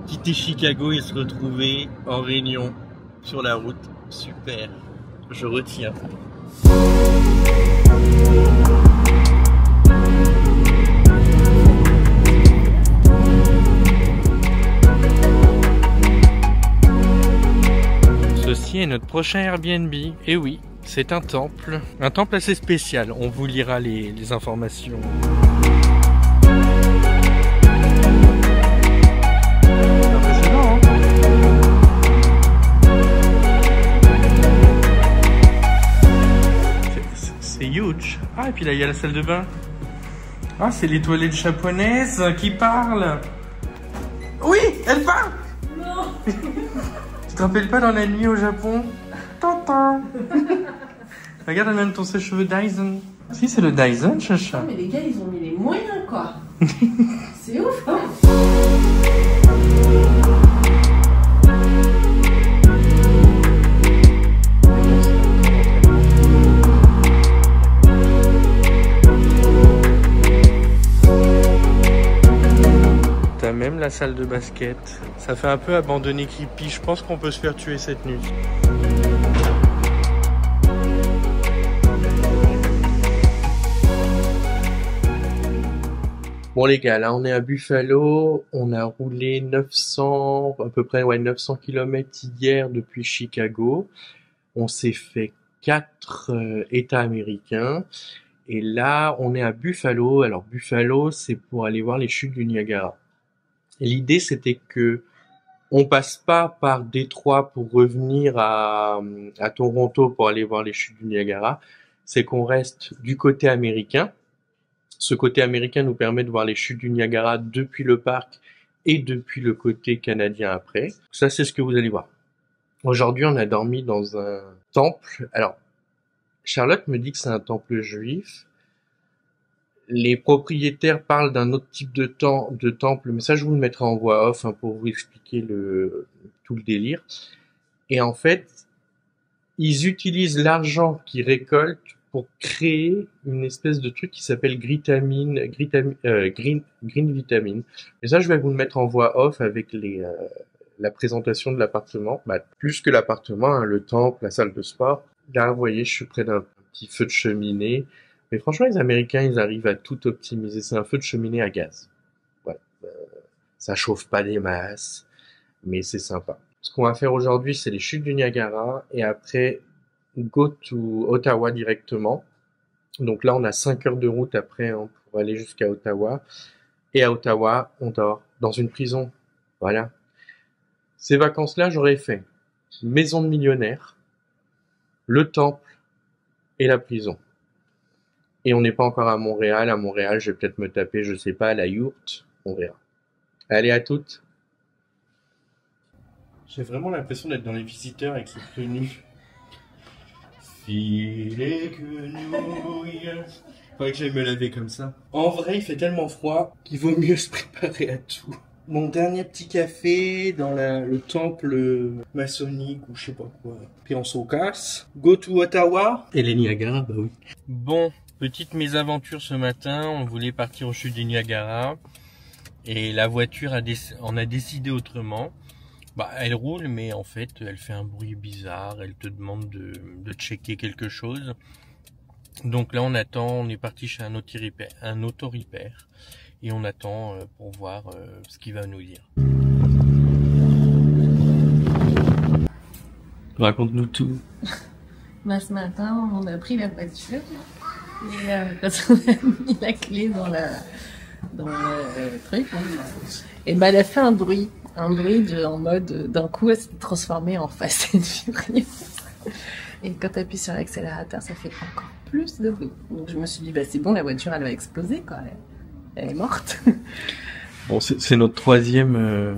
Quitter Chicago et se retrouver en Réunion sur la route, super, je retiens. Ceci est notre prochain Airbnb, et oui, c'est un temple assez spécial, on vous lira les informations. C'est huge. Ah, et puis là, il y a la salle de bain. Ah, c'est les toilettes japonaises qui parlent. Oui, elle parle. Non. Tu te rappelles pas dans la nuit au Japon? Tintin. Regarde, elle a même ton sèche-cheveux Dyson. Si, c'est le Dyson, chacha. Non, mais les gars, ils ont mis les moyens, quoi. C'est ouf, hein. T'as même la salle de basket. Ça fait un peu abandonné creepy. Je pense qu'on peut se faire tuer cette nuit. Bon les gars, là on est à Buffalo. On a roulé 900, à peu près 900 km hier depuis Chicago. On s'est fait 4 États américains. Et là, on est à Buffalo. Alors Buffalo, c'est pour aller voir les chutes du Niagara. Et l'idée, c'était que on passe pas par Détroit pour revenir à Toronto pour aller voir les chutes du Niagara. C'est qu'on reste du côté américain. Ce côté américain nous permet de voir les chutes du Niagara depuis le parc et depuis le côté canadien après. Ça, c'est ce que vous allez voir. Aujourd'hui, on a dormi dans un temple. Alors, Charlotte me dit que c'est un temple juif. Les propriétaires parlent d'un autre type de temple, mais ça je vous le mettrai en voix off pour vous expliquer tout le délire. Et en fait, ils utilisent l'argent qu'ils récoltent pour créer une espèce de truc qui s'appelle green vitamine. Et ça je vais vous le mettre en voix off avec la présentation de l'appartement. Plus que l'appartement, le temple, la salle de sport. Là, vous voyez, je suis près d'un petit feu de cheminée. Mais franchement, les Américains, ils arrivent à tout optimiser. C'est un feu de cheminée à gaz. Voilà. Ça chauffe pas des masses, mais c'est sympa. Ce qu'on va faire aujourd'hui, c'est les chutes du Niagara et après, go to Ottawa directement. Donc là, on a 5 heures de route après pour aller jusqu'à Ottawa. Et à Ottawa, on dort dans une prison. Voilà. Ces vacances-là, j'aurais fait maison de millionnaire, le temple et la prison. Et on n'est pas encore à Montréal. À Montréal, je vais peut-être me taper, je sais pas, la yourte. On verra. Allez, à toutes. J'ai vraiment l'impression d'être dans les visiteurs avec cette tenue. Filet quenouille. Faudrait que j'aille me laver comme ça. En vrai, il fait tellement froid qu'il vaut mieux se préparer à tout. Mon dernier petit café dans le temple maçonnique ou je sais pas quoi. Puis on s'en casse. Go to Ottawa. Et les Niagara, bah oui. Bon. Petite mésaventure ce matin, on voulait partir aux chutes du Niagara et la voiture en a décidé autrement. Elle roule mais en fait elle fait un bruit bizarre, elle te demande de checker quelque chose. Donc là on attend, on est parti chez un auto-repair et on attend pour voir ce qu'il va nous dire. Raconte-nous tout. Ce matin on a pris la voiture. Et quand on a mis la clé dans le truc, et elle a fait un bruit en mode d'un coup elle s'est transformée en Fast and Furious. Et quand tu appuies sur l'accélérateur, ça fait encore plus de bruit. Donc je me suis dit c'est bon, la voiture elle va exploser quoi, elle est morte. Bon, c'est notre troisième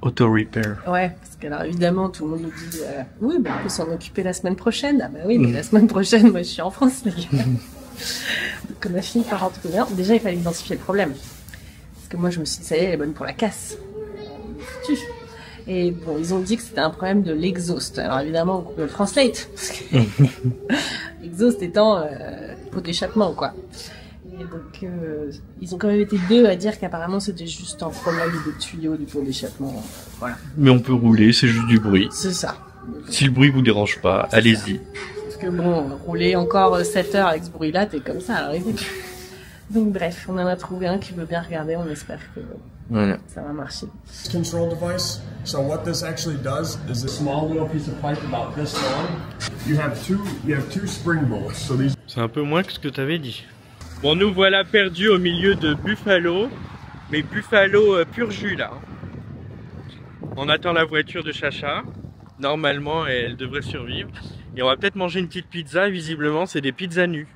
auto-repair. Ouais, parce que alors évidemment, tout le monde nous dit oui, bah, on peut s'en occuper la semaine prochaine. Ah bah oui, mais la semaine prochaine, moi je suis en France, les gars. Donc on a fini par retrouver. Déjà, il fallait identifier le problème. Parce que moi, je me suis dit, ça y est, elle est bonne pour la casse. Et bon, ils ont dit que c'était un problème de l'exhaust. Alors évidemment, on Google Translate. Parce que l'exhaust étant le pot d'échappement, quoi. Et donc, ils ont quand même été deux à dire qu'apparemment c'était juste un problème de tuyau du pot d'échappement. Voilà. Mais on peut rouler, c'est juste du bruit. C'est ça. Si le bruit vous dérange pas, allez-y. Parce que bon, rouler encore 7 heures avec ce bruit-là, t'es comme ça, alors donc bref, on en a trouvé un qui veut bien regarder, on espère que voilà. Ça va marcher. Control device. So what this actually does is a small little piece of pipe about this long. You have two spring bolts. So these. C'est un peu moins que ce que tu avais dit. Bon, nous voilà perdus au milieu de Buffalo, mais Buffalo pur jus là. On attend la voiture de Chacha. Normalement, elle devrait survivre. Et on va peut-être manger une petite pizza. Visiblement, c'est des pizzas nues.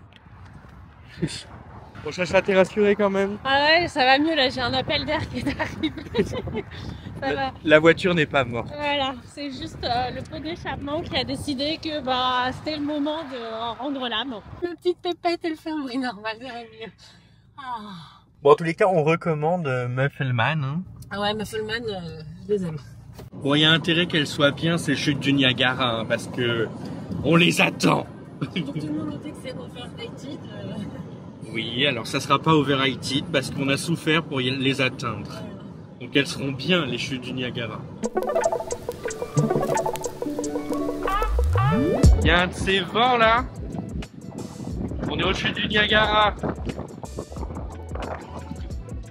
Bon, Chacha, t'es rassuré quand même? Ah ouais, ça va mieux là, j'ai un appel d'air qui est arrivé. Ça va. La voiture n'est pas morte. Voilà, c'est juste le pot d'échappement qui a décidé que bah, c'était le moment de rendre l'âme. La petite pépette, elle fait un bruit normal, ça va mieux. Ah. Bon, en tous les cas, on recommande Muffelman. Hein. Ah ouais, Muffelman, je les aime. Bon, il y a intérêt qu'elles soient bien, ces chutes du Niagara, hein, parce que on les attend. Tout le monde dit que c'est overrated. Oui, alors ça sera pas overrated parce qu'on a souffert pour les atteindre. Donc elles seront bien, les chutes du Niagara. Il y a un de ces vents là. On est aux chutes du Niagara.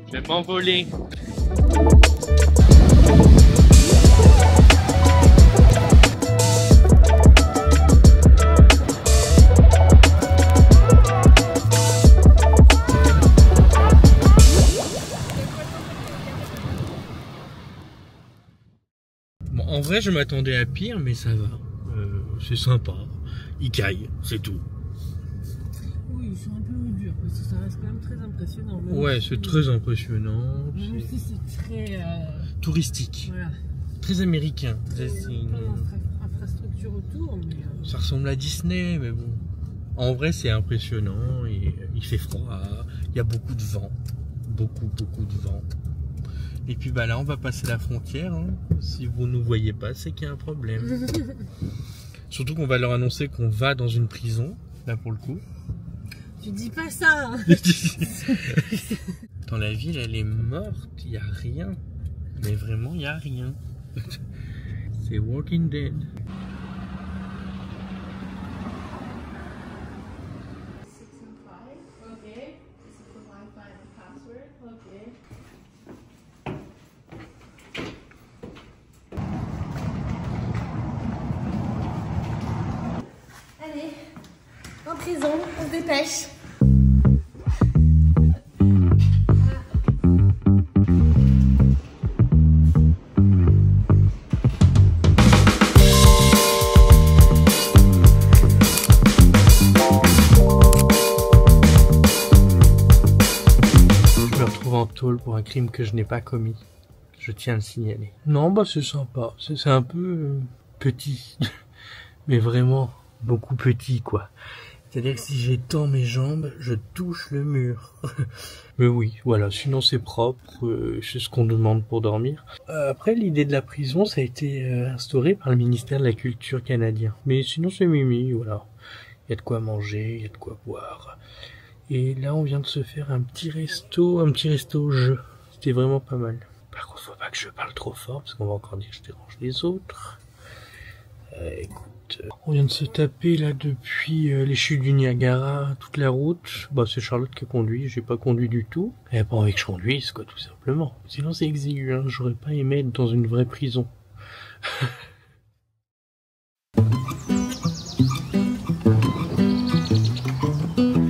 Je vais m'envoler. En vrai, je m'attendais à pire, mais ça va. C'est sympa. Il caille, c'est tout. Oui, c'est un peu dur, parce que ça reste quand même très impressionnant. Ouais, c'est très impressionnant. Même si c'est très... touristique. Voilà. Très américain. C'est une infrastructure autour, mais... Ça ressemble à Disney, mais bon. En vrai, c'est impressionnant. Et il fait froid. Il y a beaucoup de vent. Beaucoup de vent. Et puis bah là on va passer la frontière, hein. Si vous ne nous voyez pas, c'est qu'il y a un problème. Surtout qu'on va leur annoncer qu'on va dans une prison, là pour le coup. Tu dis pas ça hein. Dans la ville elle est morte, il n'y a rien. Mais vraiment il n'y a rien. C'est Walking Dead. Allez, en prison, on se dépêche. Je me retrouve en tôle pour un crime que je n'ai pas commis. Je tiens à le signaler. Non, bah c'est sympa. C'est un peu petit. Mais vraiment beaucoup petit, quoi. C'est-à-dire que si j'étends mes jambes, je touche le mur. Mais oui, voilà, sinon c'est propre, c'est ce qu'on demande pour dormir. Après, l'idée de la prison, ça a été instauré par le ministère de la Culture canadien. Mais sinon c'est mimi, voilà. Il y a de quoi manger, il y a de quoi boire. Et là, on vient de se faire un petit resto au jeu. C'était vraiment pas mal. Par contre, faut pas que je parle trop fort, parce qu'on va encore dire que je dérange les autres. Écoute, on vient de se taper là depuis les chutes du Niagara, toute la route. Bah c'est Charlotte qui a conduit, j'ai pas conduit du tout. Elle a pas envie que je conduise, quoi, tout simplement. Sinon c'est exigu, hein. J'aurais pas aimé être dans une vraie prison.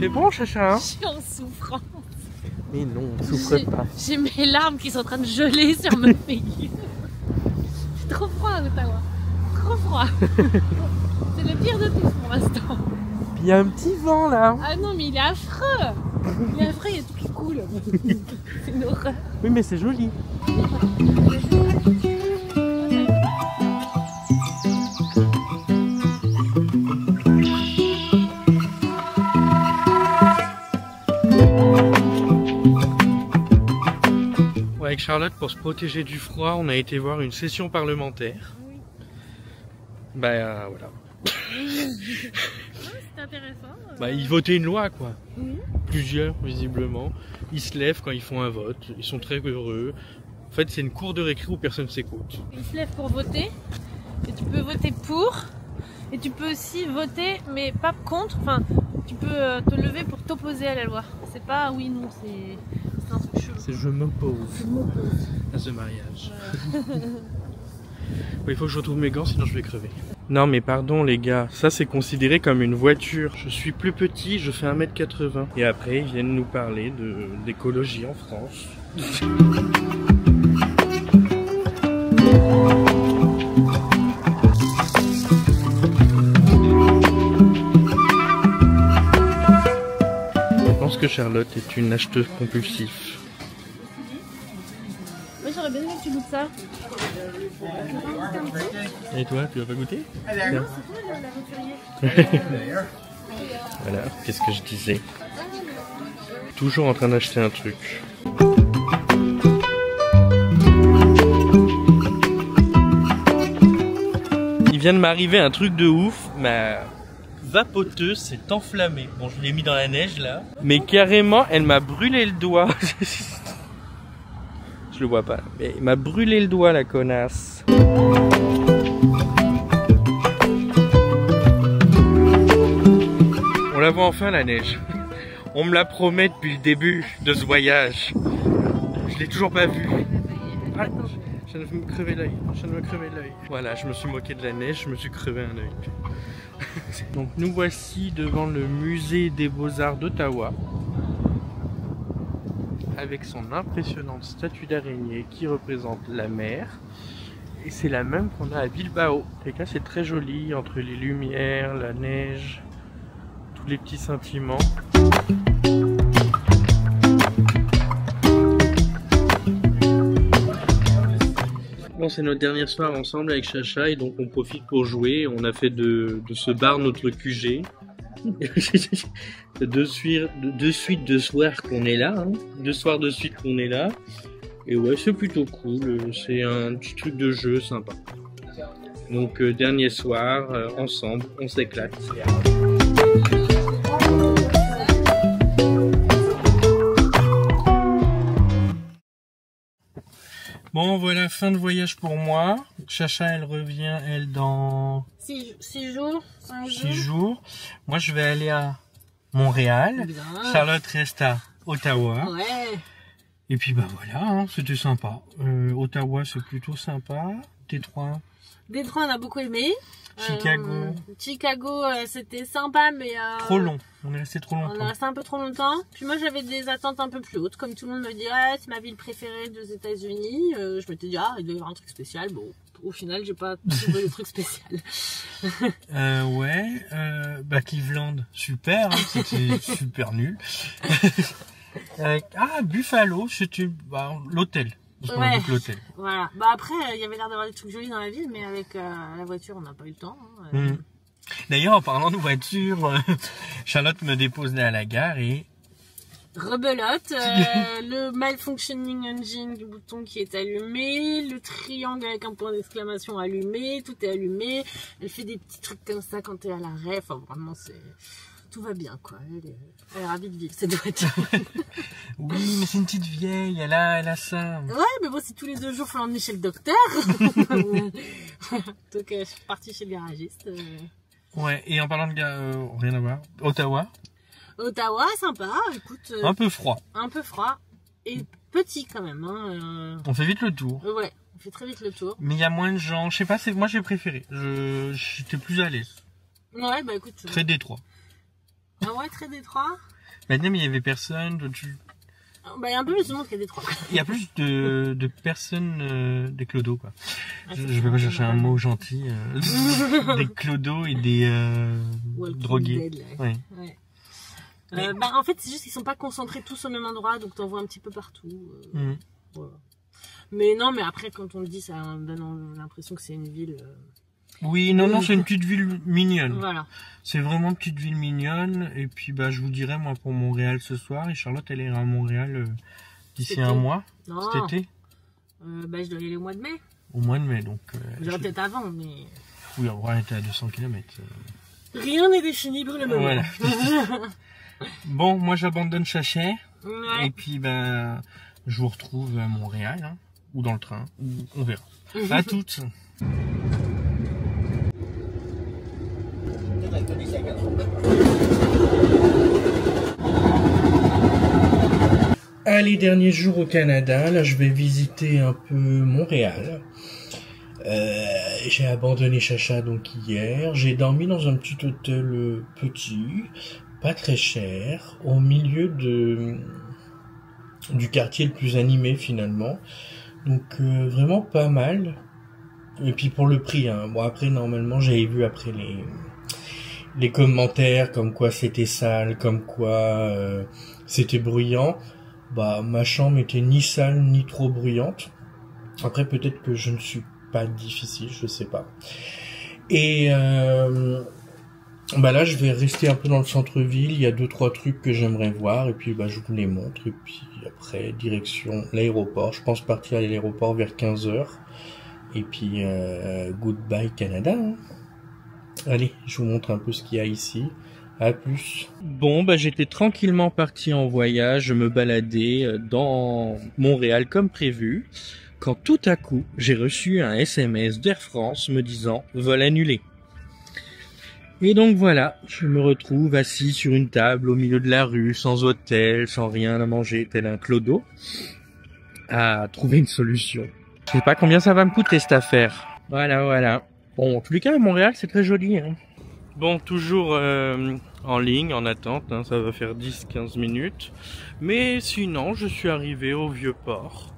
C'est bon, Chacha, hein? Je suis en souffrance. Mais non, souffre pas. J'ai mes larmes qui sont en train de geler sur mon pays. C'est trop froid à Ottawa. Trop froid. C'est le pire de tout pour l'instant. Il y a un petit vent là. Ah non, mais il est affreux. Mais après, il y a tout qui coule. C'est une horreur. Oui, mais c'est joli. Avec Charlotte, pour se protéger du froid, on a été voir une session parlementaire. Oui. Voilà. C'était intéressant. Ils votaient une loi, quoi. Oui. Plusieurs, visiblement. Ils se lèvent quand ils font un vote. Ils sont très heureux. En fait, c'est une cour de récré où personne s'écoute. Ils se lèvent pour voter. Et tu peux voter pour. Et tu peux aussi voter, mais pas contre. Enfin, tu peux te lever pour t'opposer à la loi. C'est pas oui, non, c'est un truc chelou. C'est je m'oppose à ce mariage. Il faut que je retrouve mes gants, sinon je vais crever. Non mais pardon les gars, ça c'est considéré comme une voiture. Je suis plus petit, je fais 1m80. Et après ils viennent nous parler d'écologie en France. Je pense que Charlotte est une acheteuse compulsive. Moi j'aurais bien aimé que tu goûtes ça. Et toi, tu vas pas goûter? Non, c'est toi la roturier. Voilà, qu'est-ce que je disais? Toujours en train d'acheter un truc. Il vient de m'arriver un truc de ouf, ma vapoteuse s'est enflammée. Bon, je l'ai mis dans la neige là, mais carrément, elle m'a brûlé le doigt. Je le vois pas, mais il m'a brûlé le doigt la connasse. On la voit enfin la neige. On me la promet depuis le début de ce voyage. Je l'ai toujours pas vue. Ah, je viens de me crever l'œil. Voilà, je me suis moqué de la neige, je me suis crevé un œil. Donc nous voici devant le musée des Beaux-Arts d'Ottawa, avec son impressionnante statue d'araignée qui représente la mer. Et c'est la même qu'on a à Bilbao. Et là c'est très joli, entre les lumières, la neige, tous les petits sentiments. Bon, c'est notre dernier soir ensemble avec Chacha et donc on profite pour jouer. On a fait de ce bar notre QG. Deux suites de soirs qu'on est là, hein. 2 soirs de suite qu'on est là. Et ouais, c'est plutôt cool. C'est un petit truc de jeu sympa. Donc dernier soir, ensemble, on s'éclate. Bon, voilà, fin de voyage pour moi. Chacha, elle revient, elle, dans 6 jours, 5 jours. 6 jours. Moi, je vais aller à Montréal. Bien. Charlotte reste à Ottawa. Ouais. Et puis, bah voilà, hein, c'était sympa. Ottawa, c'est plutôt sympa. Détroit. Détroit, on a beaucoup aimé. Chicago. Chicago, c'était sympa, mais... Trop long. On est resté trop On longtemps. est resté un peu trop longtemps. Puis moi, j'avais des attentes un peu plus hautes. Comme tout le monde me dit, ouais, c'est ma ville préférée des États-Unis. Je m'étais dit, ah, il doit y avoir un truc spécial. Bon, au final, j'ai pas trouvé de truc spécial. Bah Cleveland, super, hein, c'était super nul. Buffalo, c'était l'hôtel. Parce qu'on a vu l'hôtel. Voilà. Bah après, il y avait l'air d'avoir des trucs jolis dans la ville, mais avec la voiture, on n'a pas eu le temps. Hein. D'ailleurs, en parlant de voiture, Charlotte me dépose là à la gare et... Rebelote, le malfunctioning engine du bouton qui est allumé, le triangle avec un point d'exclamation allumé, tout est allumé. Elle fait des petits trucs comme ça quand t'es à l'arrêt. Enfin, vraiment, tout va bien, quoi. Elle est ravie de vivre cette voiture. Oui, mais c'est une petite vieille, elle a ça. Ouais, mais bon, si tous les 2 jours, faut l'emmener chez le docteur. Donc, je suis partie chez le garagiste. Ouais, et en parlant de rien à voir, Ottawa, sympa, écoute. Un peu froid. Un peu froid. Et petit quand même. Hein, On fait vite le tour. Ouais, on fait très vite le tour. Mais il y a moins de gens, je sais pas, moi j'ai préféré. J'étais plus à l'aise. Ouais, bah écoute. Très détroit. Ah ouais, très détroit. Maintenant, il y avait personne. Bah, il y a un peu plus de monde qu'il y a Détroit. Il y a plus de personnes, des clodos, quoi. Je vais pas chercher un mot gentil. Des clodos et des drogués. Dead, là. Ouais. En fait, c'est juste qu'ils sont pas concentrés tous au même endroit, donc t'en vois un petit peu partout. Voilà. Mais non, mais après, quand on le dit, ça donne l'impression que c'est une ville. Oui, non, c'est une petite ville mignonne. Voilà. C'est vraiment une petite ville mignonne. Et puis, je vous dirai, moi, pour Montréal ce soir. Et Charlotte, elle ira à Montréal d'ici un mois. Non. Cet été. Je dois y aller au mois de mai. Au mois de mai, donc. J'aurais peut-être avant, mais. Oui, on était à 200 km. Rien n'est défini pour le moment. Voilà. Bon, moi, j'abandonne Chachet. Ouais. Et puis, je vous retrouve à Montréal, hein, ou dans le train, on verra. À toutes. Allez, dernier jour au Canada, là je vais visiter un peu Montréal. J'ai abandonné Chacha donc hier. J'ai dormi dans un petit hôtel petit, pas très cher, au milieu du quartier le plus animé finalement. Donc vraiment pas mal. Et puis pour le prix, hein. Bon après normalement j'avais vu après les commentaires comme quoi c'était sale, comme quoi c'était bruyant. Ma chambre était ni sale ni trop bruyante. Après peut-être que je ne suis pas difficile, je sais pas. Et là je vais rester un peu dans le centre-ville, il y a 2-3 trucs que j'aimerais voir et puis je vous les montre et puis après direction l'aéroport. Je pense partir à l'aéroport vers 15h. Et puis goodbye Canada. Hein. Allez, je vous montre un peu ce qu'il y a ici. À plus. Bon, j'étais tranquillement parti en voyage, je me baladais dans Montréal comme prévu, quand tout à coup, j'ai reçu un SMS d'Air France me disant « Vol annulé ». Et donc voilà, je me retrouve assis sur une table au milieu de la rue, sans hôtel, sans rien à manger, tel un clodo, à trouver une solution. Je sais pas combien ça va me coûter cette affaire. Voilà. Bon, en tous les cas, à Montréal, c'est très joli. Hein. Bon, toujours en ligne, en attente, hein, ça va faire 10-15 minutes. Mais sinon, je suis arrivé au Vieux-Port.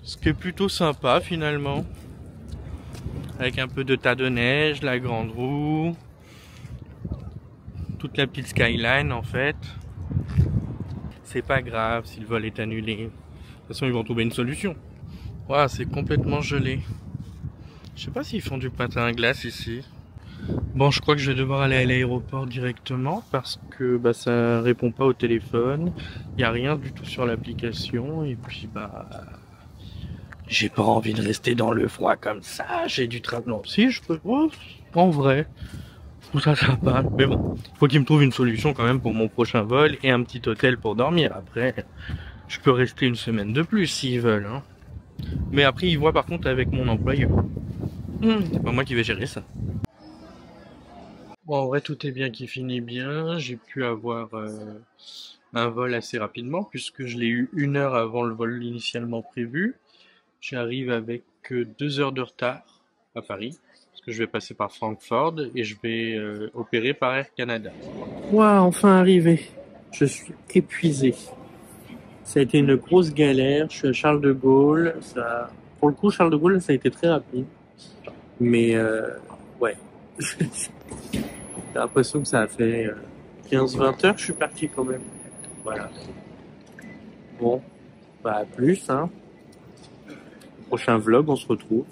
Ce qui est plutôt sympa, finalement. Avec un peu de tas de neige, la grande roue. Toute la petite skyline, en fait. C'est pas grave si le vol est annulé. De toute façon, ils vont trouver une solution. Waouh, c'est complètement gelé. Je sais pas s'ils font du patin à glace ici. Bon, je crois que je vais devoir aller à l'aéroport directement parce que ça répond pas au téléphone. Il y a rien du tout sur l'application et puis j'ai pas envie de rester dans le froid comme ça. J'ai du travail. Non, si je peux. Oh, en vrai, tout ça va. Mais bon, faut qu'ils me trouvent une solution quand même pour mon prochain vol et un petit hôtel pour dormir. Après, je peux rester une semaine de plus s'ils veulent. Hein. Mais après, ils voient par contre avec mon employeur. C'est pas moi qui vais gérer ça. Bon, en vrai, tout est bien qui finit bien. J'ai pu avoir un vol assez rapidement puisque je l'ai eu 1 heure avant le vol initialement prévu. J'arrive avec 2 heures de retard à Paris parce que je vais passer par Francfort et je vais opérer par Air Canada. Waouh, enfin arrivé. Je suis épuisé. Ça a été une grosse galère. Je suis à Charles de Gaulle. Pour le coup, Charles de Gaulle, ça a été très rapide. Mais ouais. J'ai l'impression que ça a fait 15-20 heures que je suis parti quand même. Voilà. Bon, à plus, hein. Prochain vlog, on se retrouve.